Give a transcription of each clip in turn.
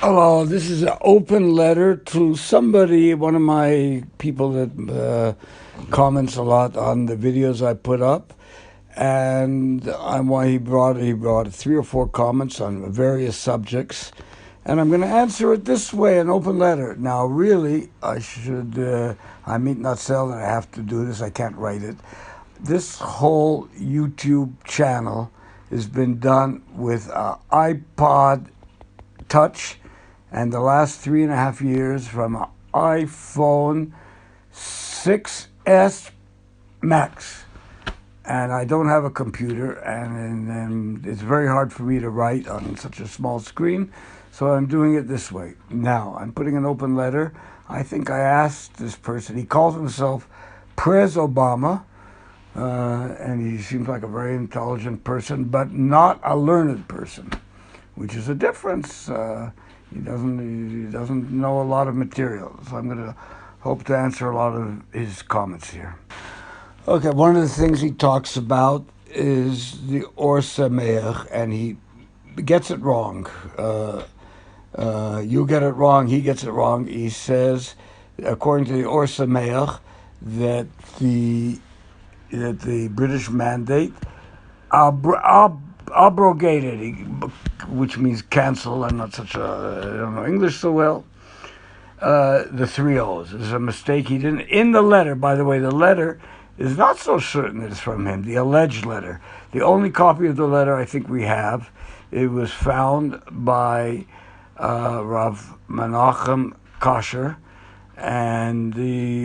Hello, this is an open letter to somebody, one of my people that comments a lot on the videos I put up. And he brought 3 or 4 comments on various subjects. And I'm going to answer it this way, an open letter. Now, really, I mean, not sell that I have to do this, I can't write it. This whole YouTube channel has been done with an iPod Touch, and the last 3.5 years from an iPhone 6S Max. And I don't have a computer, and it's very hard for me to write on such a small screen, so I'm doing it this way. Now, I'm putting an open letter. I think I asked this person, he calls himself Prez Obama, and he seems like a very intelligent person, but not a learned person, which is a difference. He doesn't know a lot of material, so I'm going to hope to answer a lot of his comments here. Okay, one of the things he talks about is the somayach, and he gets it wrong. You get it wrong, he gets it wrong. He says, according to the somayach, that the British mandate abrogated, which means cancel. I don't know English so well. The 3 O's. There's a mistake he didn't. In the letter, by the way, the letter is not so certain that it's from him, the alleged letter. The only copy of the letter I think we have, it was found by Rav Menachem Kasher, and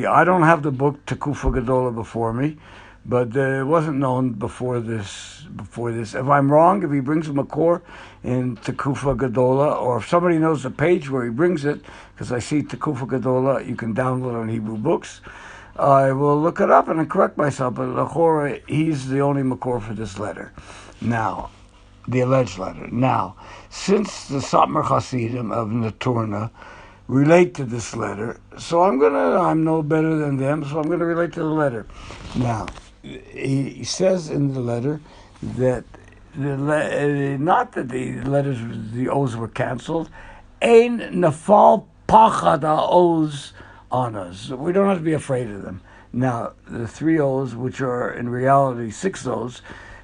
I don't have the book Tekufa Gedola before me, but it wasn't known before this. If I'm wrong, if he brings a makor in Tekufa Gedola, or if somebody knows the page where he brings it, because I see Tekufa Gedola, you can download on Hebrew Books, I will look it up and correct myself, but l'chora, he's the only makor for this letter. Now, the alleged letter. Now, since the Satmar Hasidim of Naturna relate to this letter, so I'm no better than them, so I'm going to relate to the letter. Now, he says in the letter that not that the O's were canceled, Ein nafal pachad O's on us. We don't have to be afraid of them. Now, the 3 O's, which are in reality 6 O's,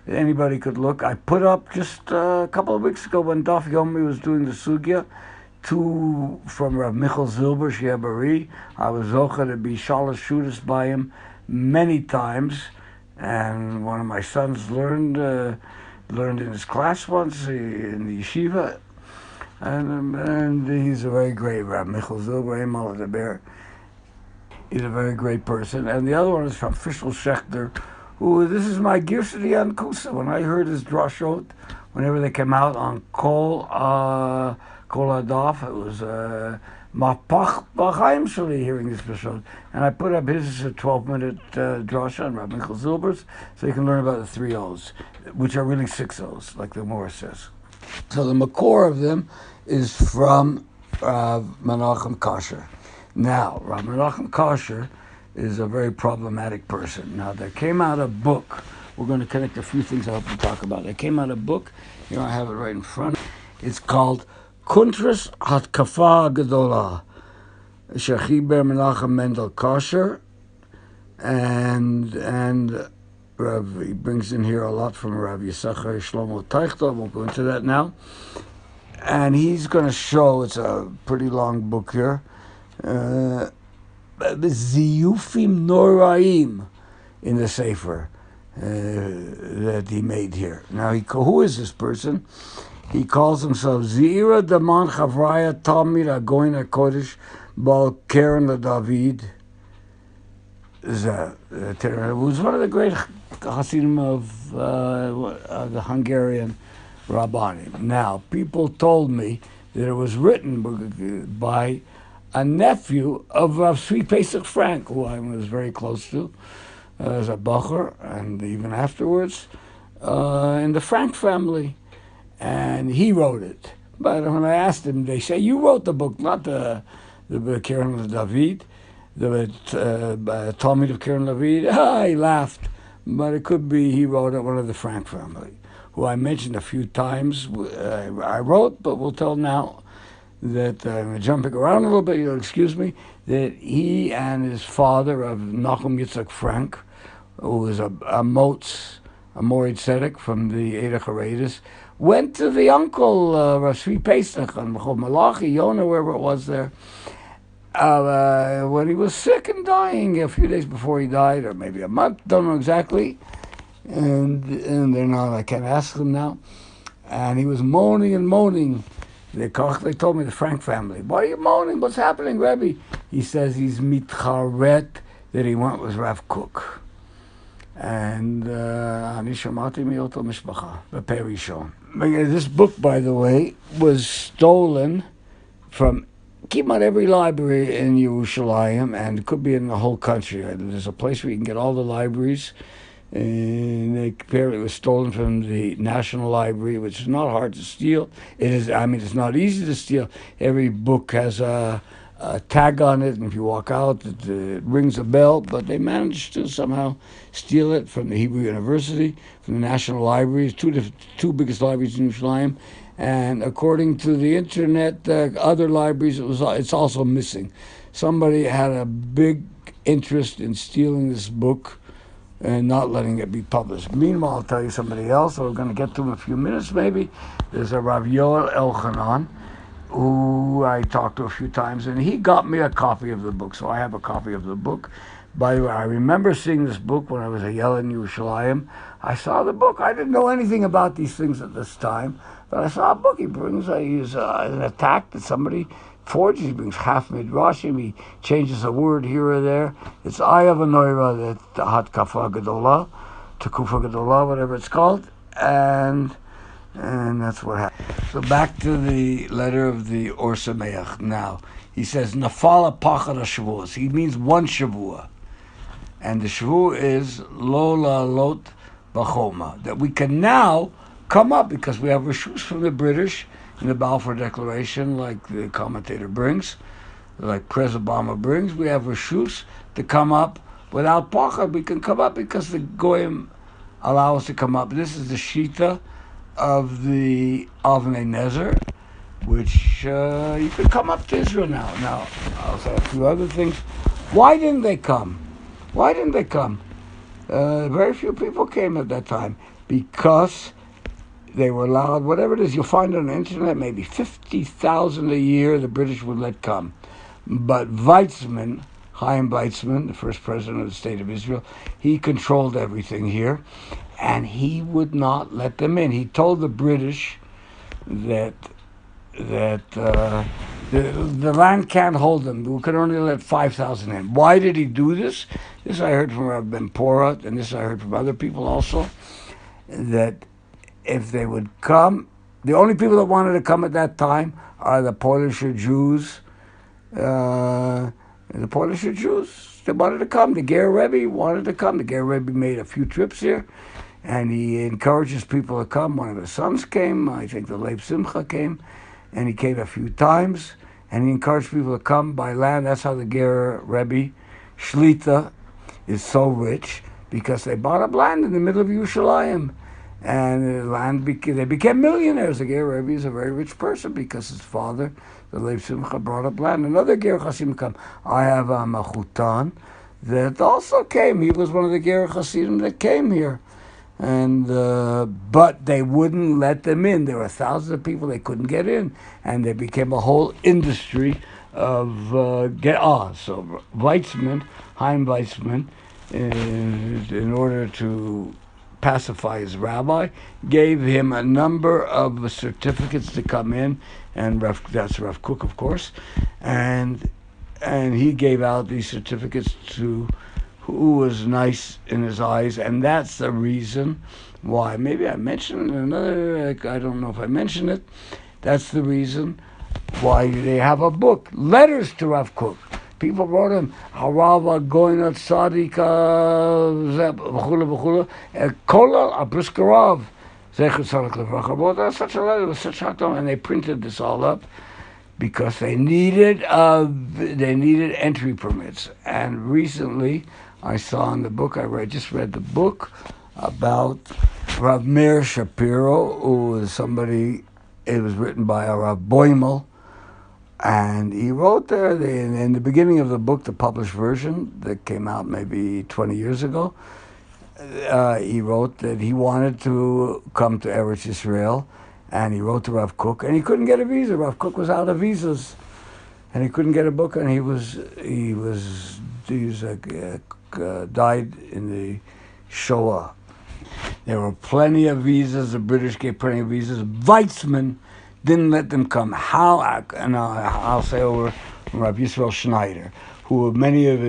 anybody could look. I put up just a couple of weeks ago when Daf Yomi was doing the sugya, 2 from Rav Michal Zilber, Shia Bari. I was zocha to be shalosh shudas by him many times, and one of my sons learned in his class once in the yeshiva, and he's a very great Rav Michal Zilber, Emal the Bear. He's a very great person. And the other one is from Fishel Schechter, who, this is my gift to the Yankusa. When I heard his drashot, whenever they came out on Kol Adaf, it was Mapach B'chaim Shali hearing this drashot. And I put up his 12-minute drasha on Rabbi Michal Zilber's, so you can learn about the 3 O's, which are really 6 O's, like the Morris says. So the makor of them is from Menachem Kasher. Now, Rav Menachem Kasher is a very problematic person. Now, there came out a book. We're going to connect a few things I hope to talk about. There came out a book. Here I have it right in front. It's called Kuntras Hatkafa Gedola, Shechiber Menachem Mendel Kasher, and he brings in here a lot from Rav Yisachar Shlomo Teichtel. I won't go into that now. And he's going to show, it's a pretty long book here, the Ziyufim Noraim in the Sefer that he made here. Now, who is this person? He calls himself Zira Daman Chavraya Talmid Agoin HaKodesh Bal Keren LaDavid. Who's one of the great Hasidim of the Hungarian Rabbanim. Now, people told me that it was written by a nephew of Rav Sweet Pesach Frank, who I was very close to as a bacher, and even afterwards, in the Frank family. And he wrote it. But when I asked him, they say, you wrote the book, not the Keren David, the Talmud of Keren David. He laughed. But it could be he wrote it, one of the Frank family, who I mentioned a few times. I wrote, but we'll tell now that I'm jumping around a little bit, you'll excuse me, that he and his father of Nachum Yitzhak Frank, who was a Morid Tzedek from the Eidach Haredis, went to the uncle, Rav Shvi Pesach, and Malachi, Yonah, wherever it was there, when he was sick and dying, a few days before he died, or maybe a month, don't know exactly, and they're not, I can't ask them now, and he was moaning and moaning. They told me, the Frank family, why are you moaning? What's happening, Rebbe? He says he's mitcharet that he went with Rav Kook. And אני שמעתי מאותו משפחה, בפה ראשון. This book, by the way, was stolen from about every library in Yerushalayim, and it could be in the whole country. There's a place where you can get all the libraries, and apparently it was stolen from the National Library, which is not hard to steal. It's not easy to steal. Every book has a tag on it, and if you walk out, it rings a bell, but they managed to somehow steal it from the Hebrew University, from the National Libraries, two biggest libraries in Yerushalayim, and according to the internet, other libraries, it's also missing. Somebody had a big interest in stealing this book and not letting it be published. Meanwhile, I'll tell you somebody else, we're going to get to in a few minutes maybe. There's a Rav Yoel Elchanan, who I talked to a few times, and he got me a copy of the book, so I have a copy of the book. By the way, I remember seeing this book when I was a Yel in Yerushalayim. I saw the book. I didn't know anything about these things at this time, but I saw a book. He's an attack that somebody forges. He brings half midrashim. He changes a word here or there. It's Ayav Anoira, the Hatkafa Gedolah, Tekufa Gedolah, whatever it's called, and that's what happened. So back to the letter of the Or Somayach. Now, he says, Nafala Pachad HaShavuos. He means one Shavua. And the Shavu is Lo La'alot B'choma. That we can now come up, because we have reshus from the British in the Balfour Declaration, like the commentator brings, like President Obama brings. We have reshus to come up without Pachad. We can come up because the Goyim allow us to come up. This is the Shita of the Avnei Nezer, which you can come up to Israel now. Now, I'll say a few other things. Why didn't they come? Why didn't they come? Very few people came at that time, because they were allowed, whatever it is, you'll find on the internet, maybe 50,000 a year the British would let come. But Weizmann, Chaim Weizmann, the first president of the State of Israel, he controlled everything here, and he would not let them in. He told the British that the land can't hold them. We could only let 5,000 in. Why did he do this? This I heard from Rabbi Ben Porat, and this I heard from other people also, that if they would come, the only people that wanted to come at that time are the Polish Jews. The Polish Jews, they wanted to come. The Ger Rebbe wanted to come. The Ger Rebbe made a few trips here, and he encourages people to come. One of his sons came. I think the Leib Simcha came, and he came a few times, and he encouraged people to come by land. That's how the Ger Rebbe Shlita is so rich, because they bought up land in the middle of Yerushalayim, and the land they became millionaires. The Ger Rebbe is a very rich person because his father, the Leib Simcha, brought up land. Another Ger Chassidim come. I have a Machutan that also came. He was one of the Ger Chassidim that came here. And but they wouldn't let them in. There were thousands of people they couldn't get in, and there became a whole industry of So Weizmann, Chaim Weizmann, in order to pacify his rabbi, gave him a number of certificates to come in, and that's Rav Kook, of course, and he gave out these certificates to who was nice in his eyes, and that's the reason why. Maybe I mentioned another, I don't know if I mentioned it. That's the reason why they have a book, Letters to Rav Kook. People wrote him, Harava Goyna Tzadika, v'chula, Kola Abriskarav, Zecher Tzaddik Levracha. That's such a letter, it was such a time, and they printed this all up because they needed entry permits. And recently, I saw in the book, just read the book about Rav Meir Shapiro, who is somebody, it was written by a Rav Boimel, And he wrote there, in the beginning of the book, the published version that came out maybe 20 years ago, he wrote that he wanted to come to Eretz Israel, and he wrote to Rav Kook, and he couldn't get a visa. Rav Kook was out of visas, and he couldn't get a book, and he died in the Shoah. There were plenty of visas. The British gave plenty of visas. Weizmann didn't let them come. And I'll say over from Rabbi Yisrael Schneider, who many of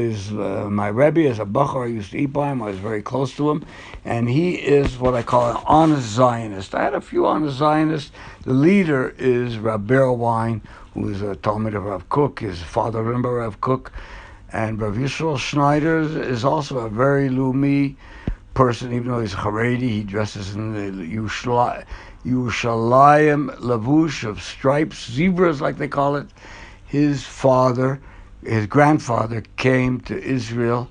my Rebbe, as a Bachar, I used to eat by him. I was very close to him. And he is what I call an honest Zionist. I had a few honest Zionists. The leader is Rabbi Dalfin, who is a Talmud of Rav Kook. His father, remember Rav Kook. And Rabbi Yisrael Schneider is also a very Lumi person, even though he's Haredi. He dresses in the Yerushalayim Lavush of stripes, zebras like they call it. His grandfather came to Israel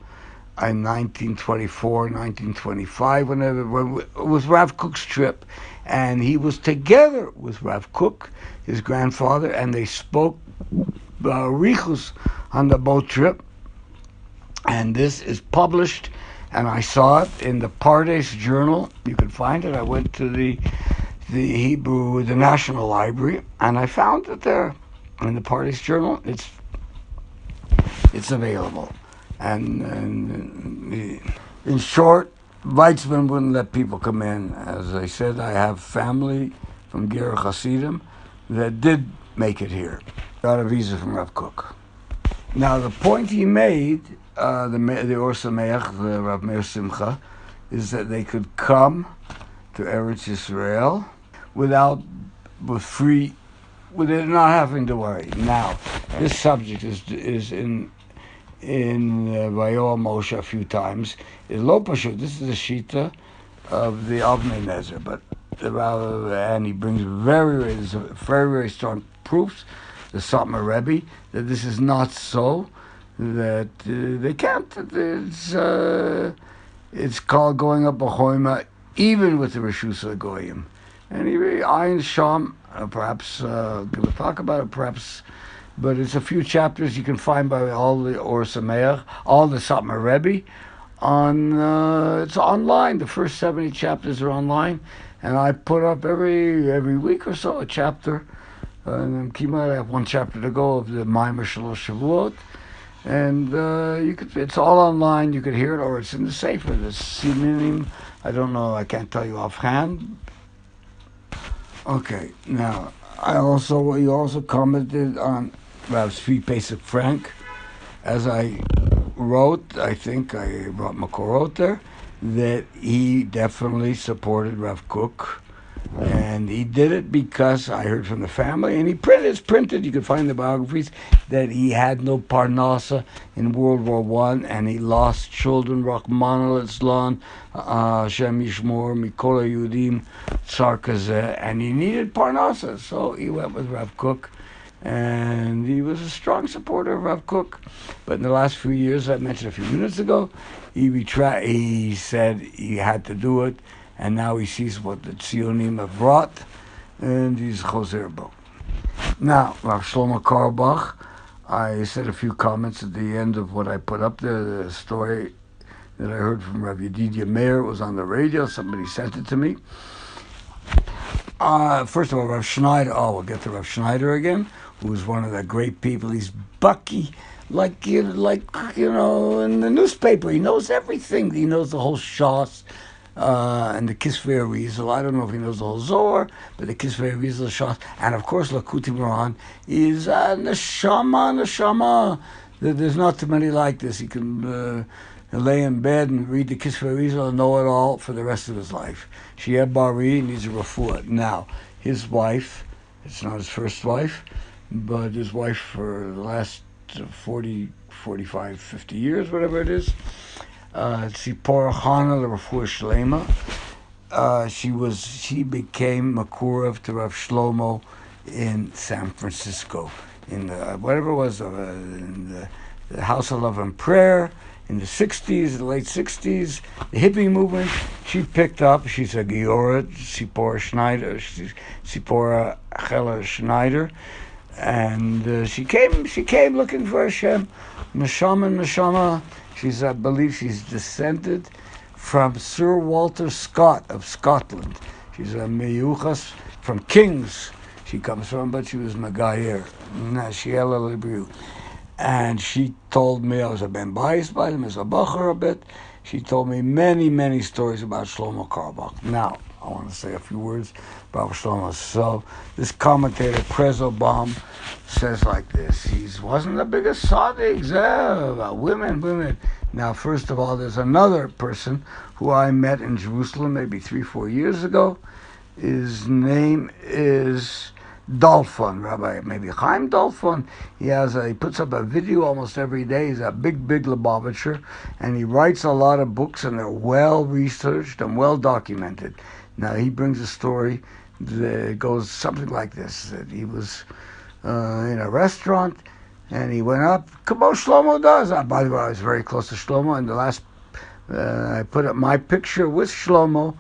in 1924, 1925, whenever it was Rav Kook's trip, and he was together with Rav Kook, his grandfather, and they spoke Richus on the boat trip, and this is published, and I saw it in the Pardes Journal. You can find it. I went to the National Library, and I found it there in the Pardes Journal. It's available. And in short, Weizmann wouldn't let people come in. As I said, I have family from Ger Hasidim that did make it here. Got a visa from Rav Kook. Now, the point he made, the Or Somayach, the Rav Meir Simcha, is that they could come to Eretz Israel with not having to worry. Now, this subject is in Vayoel Moshe a few times. Is lo pashut. This is the shita of the Avnei Nezer, but and he brings very, very strong proofs, the Satmar Rebbe, that this is not so. That they can't. It's called going up a choima, even with the Rishus HaGoyim. And he Ayin Sham, perhaps we'll talk about it, perhaps. But it's a few chapters you can find by all the Or Sameach, all the Satmar Rebbe. It's online. The first 70 chapters are online, and I put up every week or so a chapter. And I have one chapter to go of the Maimer Shalosh Shavuot, and it's all online. You could hear it, or it's in the Sefer. The Simanim, I don't know. I can't tell you offhand. Okay, now you also commented on Rav Tzvi Pesach Frank. As I wrote, I think I brought Makorot there, that he definitely supported Rav Kook, and he did it because I heard from the family, and it's printed, you can find the biographies, that he had no parnasa in World War I, and he lost children, Rachmana litzlan, Hashem Yishmor, Mikol HaYudim, Tzar Kazeh, and he needed parnasa, so he went with Rav Kook. And he was a strong supporter of Rav Kook. But in the last few years, I mentioned a few minutes ago, he said he had to do it, and now he sees what the Tzionim have brought, and he's Choser Bo. Now, Rav Shlomo Carlebach, I said a few comments at the end of what I put up there, the story that I heard from Rav Yedidia Meir. It was on the radio, somebody sent it to me. First of all, Rav Schneider, we'll get to Rav Schneider again, who was one of the great people. He's Bucky, like in the newspaper. He knows everything. He knows the whole Shas and the Kisvei Arizal. I don't know if he knows the whole Zohar, but the Kisvei Arizal, Shas, and of course, Lakuti Moran is neshama. There's not too many like this. He can lay in bed and read the Kisvei Arizal and know it all for the rest of his life. Shia Bari needs a refuah. Now, his wife, it's not his first wife, but his wife for the last 40, 45, 50 years, whatever it is, Tzipora Chana, the refuah Shlema. She became Makurev to Rav Shlomo in San Francisco, in whatever it was, in the House of Love and Prayer, in the 60s, the late 60s, the hippie movement, she picked up. She's a Gioret, Tzipora Chela Schneider, And she came looking for Hashem. Neshama. I believe she's descended from Sir Walter Scott of Scotland. She's a meyuchas from Kings. She comes from, but she was Magayer. Nashiela Libriu. And she told me, I was a ben biased by them as a bacher a bit. She told me many, many stories about Shlomo Carlebach. Now, I want to say a few words about Shlomo. So, this commentator, Prezo Baum, says like this. He wasn't the biggest tzaddik, about women. Now, first of all, there's another person who I met in Jerusalem maybe 3-4 years ago. His name is Dalfin, Rabbi, maybe Chaim Dalfin. He puts up a video almost every day. He's a big Lubavitcher, and he writes a lot of books, and they're well researched and well documented. Now he brings a story that goes something like this: that he was in a restaurant, and he went up. Kamo Shlomo does. By the way, I was very close to Shlomo, and the last I put up my picture with Shlomo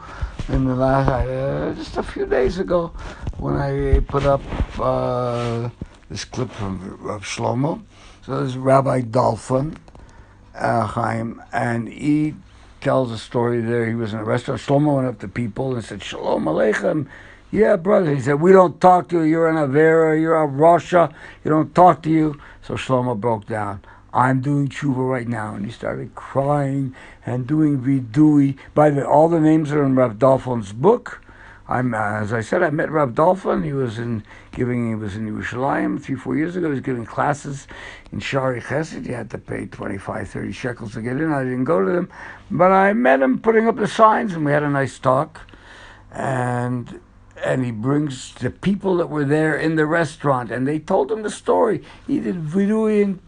in the last just a few days ago when I put up this clip of Shlomo. So there's Rabbi Dalfin, Chaim, and he tells a story there. He was in a restaurant. Shlomo went up to people and said, Shalom Aleichem. Yeah, brother. He said, we don't talk to you. You're an Avera. You're a Rasha. You don't talk to you. So Shlomo broke down. I'm doing tshuva right now. And he started crying and doing vidui. By the way, all the names are in Rav Dalfin's book. As I said, I met Rav Dalfin. He was in Yerushalayim 3-4 years ago. He was giving classes in Shari Chesed. You had to pay 25-30 shekels to get in. I didn't go to them. But I met him putting up the signs, and we had a nice talk. And he brings the people that were there in the restaurant, and they told him the story. He did vidui and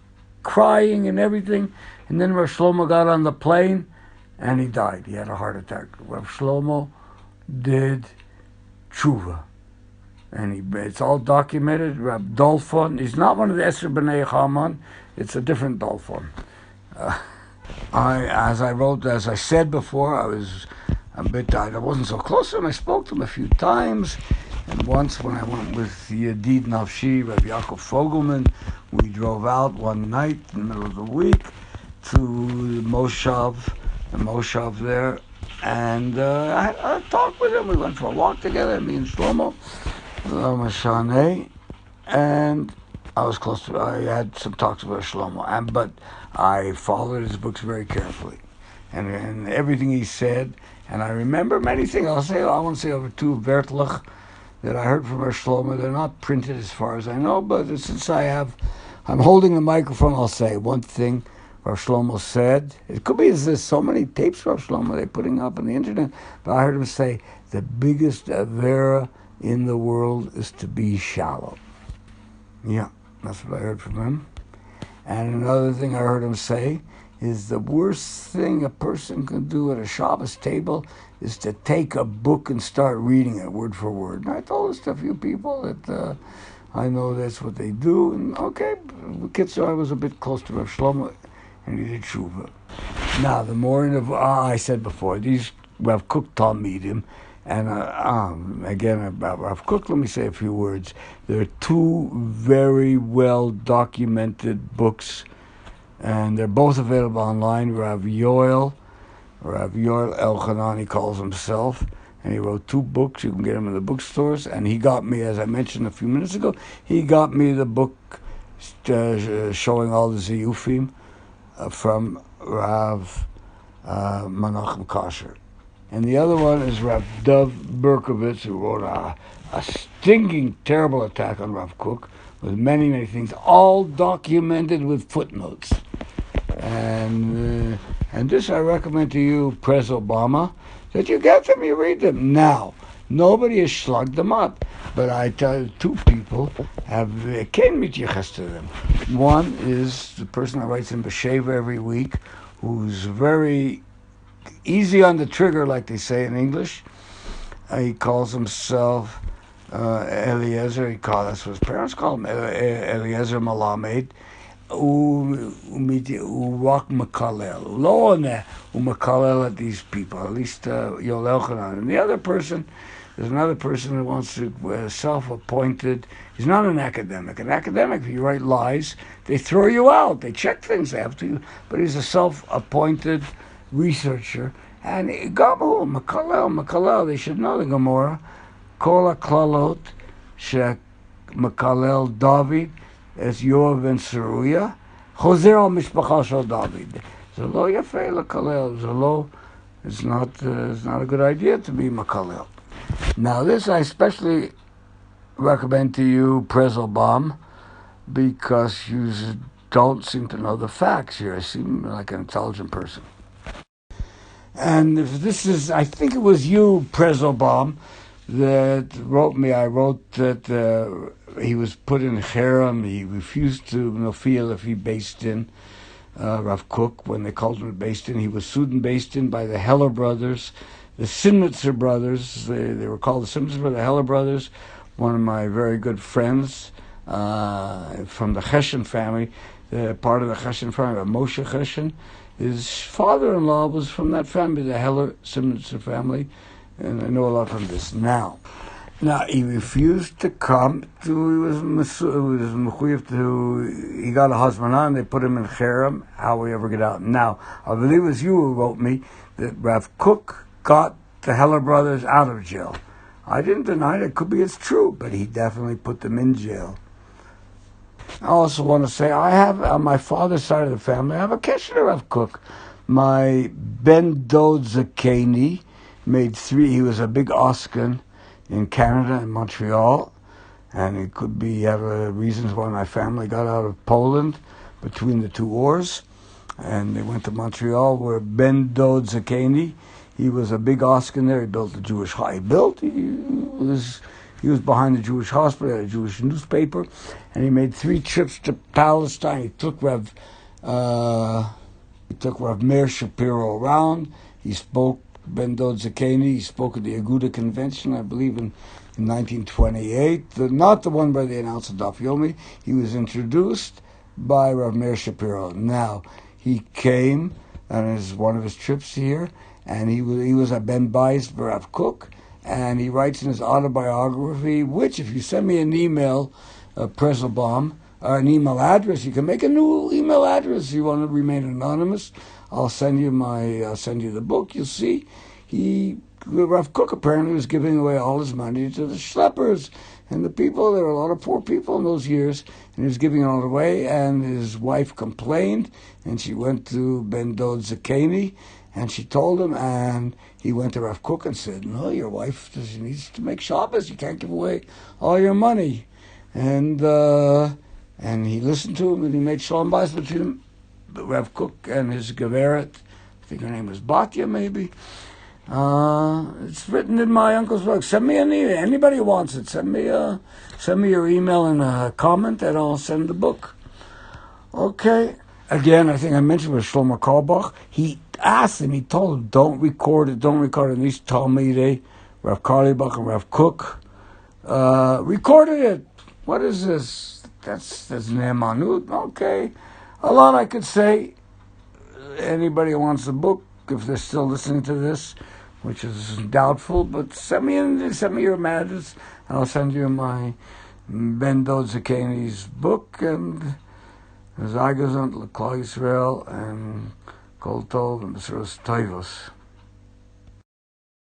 crying and everything. And then Rav Shlomo got on the plane, and he died. He had a heart attack. Rav Shlomo did tshuva, and it's all documented. Rab Dalfin, he's not one of the Esher B'nai Haman. It's a different Dalfin. As I said before, I was a bit. I wasn't so close to him. I spoke to him a few times, and once when I went with Yedid Nafshi, Rabbi Yaakov Fogelman, we drove out one night in the middle of the week to the Moshav there. And I had a talk with him. We went for a walk together, me and Shlomo, and I was close to. I had some talks with Shlomo, but I followed his books very carefully, and everything he said. And I remember many things. I want to say over 2 vertlach that I heard from Shlomo. They're not printed as far as I know, but since I'm holding the microphone, I'll say one thing. Rav Shlomo said, it could be there's so many tapes Rav Shlomo they're putting up on the internet, but I heard him say, the biggest avera in the world is to be shallow. Yeah, that's what I heard from him. And another thing I heard him say is the worst thing a person can do at a Shabbos table is to take a book and start reading it word for word. And I told this to a few people that I know that's what they do. And okay, Kitzur, I was a bit close to Rav Shlomo, and he did tshuva. Now, the more I said before, these Rav Kook Talmidim, and again about Rav Kook, let me say a few words. There are 2 very well documented books, and they're both available online. Rav Yoel Elchanan, he calls himself, and he wrote 2 books. You can get them in the bookstores. And he got me, as I mentioned a few minutes ago, he got me the book showing all the ziyufim from Rav Menachem Kasher. And the other one is Rav Dov Berkovitz, who wrote a stinging, terrible attack on Rav Kook with many, many things, all documented with footnotes. And this I recommend to you, Press Obama, that you get them, you read them. Now, nobody has slugged them up, but I tell you, 2 people came mityaches to them. One is the person that writes in B'Sheva every week, who's very easy on the trigger, like they say in English. He calls himself Eliezer. That's what his parents call him, Eliezer Malamed. Urak Makalel. Lo oneh umakalel at these people, at least Yol Elchanan. And the other person There's another person who wants to self-appointed. He's not an academic. An academic, if you write lies, they throw you out. They check things after you. But he's a self-appointed researcher. And Gabu, Makalel, they should know the Gemara. Kol HaKlalot Makalel David as Yoav ben Seruya. Chozer al Mishpacha shel David. Zelo Yafei Lakalel. Zelo, it's not a good idea to be Makalel. Now this I especially recommend to you, Prezelbaum, because you don't seem to know the facts here. I seem like an intelligent person. And if this is, I think it was you, Prezelbaum, that wrote me. I wrote that he was put in Cherem. He refused to nofil if he based in Rav Kook. When they called him based in, he was sued and based in by the Heller brothers, the Simnitzer brothers. They were called the Simnitzer brothers, the Heller brothers. One of my very good friends from the Cheshen family, part of the Cheshen family, Moshe Cheshen. His father-in-law was from that family, the Heller Simnitzer family, and I know a lot from this. Now, he refused to come he got a husband on, they put him in Cherem. How will he ever get out? Now, I believe it was you who wrote me that Rav Kook got the Heller brothers out of jail. I didn't deny it. It could be it's true, but he definitely put them in jail. I also want to say I have, on my father's side of the family, I have a kesher to Rav Kook. My Ben Dod Zakeni made 3, he was a big Oscan in Canada, in Montreal, and it could have reasons why my family got out of Poland between the two wars, and they went to Montreal where Ben Dod Zakeni, he was a big Oscan there. He built the Jewish he was behind the Jewish hospital, had a Jewish newspaper, and he made 3 trips to Palestine. He took Rav Meir Shapiro around. He spoke, Ben Dod Zakeni, he spoke at the Aguda Convention, I believe in 1928. Not the one where they announced the Daf Yomi. He was introduced by Rav Meir Shapiro. Now, he came on one of his trips here, and he was a Ben Bais Rav Kook, and he writes in his autobiography, which, if you send me an email, Prezelbaum, an email address, you can make a new email address if you want to remain anonymous. I'll send you the book. You'll see, Rav Kook apparently was giving away all his money to the schleppers and the people. There were a lot of poor people in those years, and he was giving it all away. And his wife complained, and she went to Ben Dod Zakeni, and she told him, and he went to Rav Kook and said, "No, your wife needs to make Shabbos. You can't give away all your money." And he listened to him, and he made Shalom Bayis between him, Rav Kook and his Geveret. I think her name was Batya, maybe. It's written in my uncle's book. Send me an email. Anybody who wants it, send me your email and a comment, and I'll send the book. Okay. Again, I think I mentioned with Shlomo Carlebach. He asked him, he told him, don't record it. And these Talmidei, Rav Carlebach and Rav Kook, recorded it. What is this? That's Ne'emanut. Okay. A lot I could say. Anybody who wants the book, if they're still listening to this, which is doubtful, but send me your address, and I'll send you my Ben Dod Zakeni's book, and Zagazant, L'Klal Yisrael, and Kol Tov, and B'Suras Toivos.